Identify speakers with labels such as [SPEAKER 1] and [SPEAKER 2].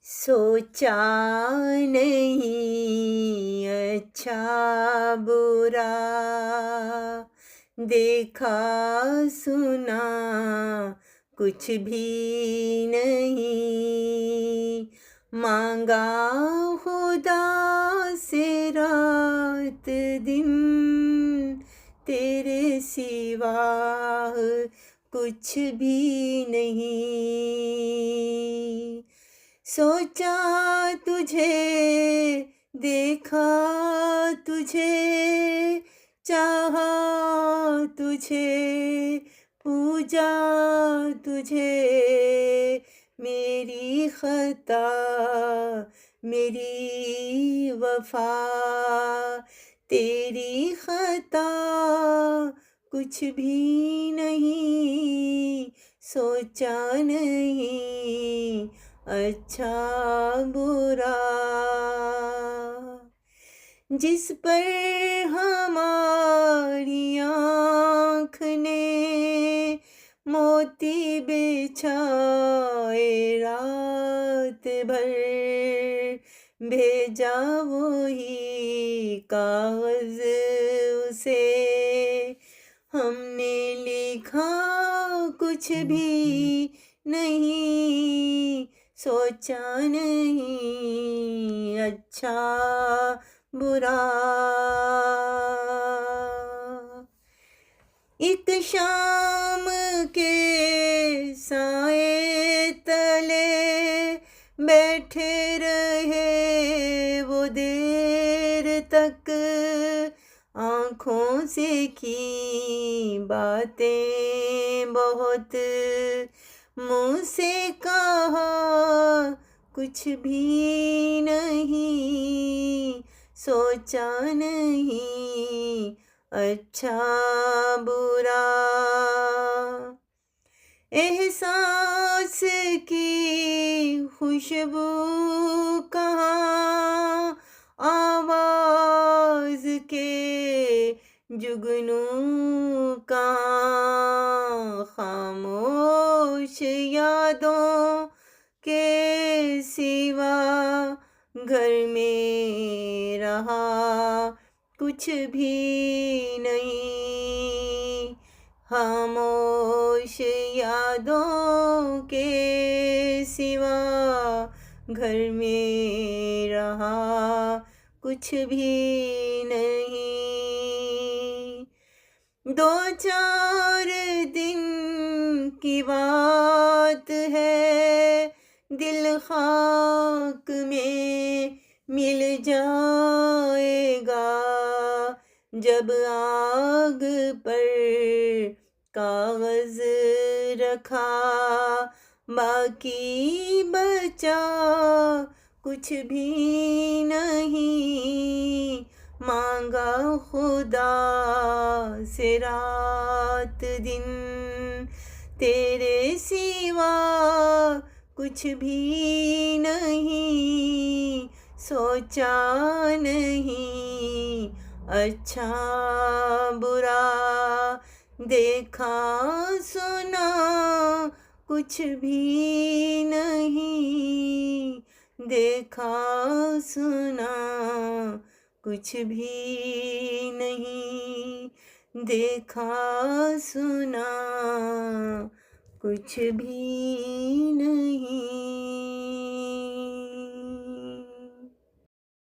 [SPEAKER 1] सोचा नहीं अच्छा बुरा, देखा सुना कुछ भी नहीं, मांगा खुदा से रात दिन, तेरे सिवा कुछ भी नहीं। सोचा तुझे, देखा तुझे, चाहा तुझे, पूजा तुझे, मेरी खता मेरी वफा, तेरी खता कुछ भी नहीं, सोचा नहीं अच्छा बुरा। जिस पर हमारी आँख ने मोती बिछाए रात भर, भेजा वही कागज उसे, हमने लिखा कुछ भी नहीं, सोचा नहीं अच्छा बुरा। एक शाम के साए तले बैठे रहे वो देर तक, आँखों से की बातें बहुत, मुँह से कहा कुछ भी नहीं, सोचा नहीं अच्छा बुरा। एहसास की खुशबू कहाँ, आवाज़ के जुगनू कहाँ, खामोश यादों के सिवा घर में रहा कुछ भी नहीं, खामोश यादों के सिवा घर में रहा कुछ भी नहीं। दो चार दिन की बात है, दिल खाक में मिल जाएगा, जब आग पर कागज रखा बाकी बचा कुछ भी नहीं, मांगा खुदा से रात दिन, तेरे सिवा कुछ भी नहीं, सोचा नहीं अच्छा बुरा, देखा सुना कुछ भी नहीं, देखा सुना कुछ भी नहीं, देखा सुना कुछ भी नहीं।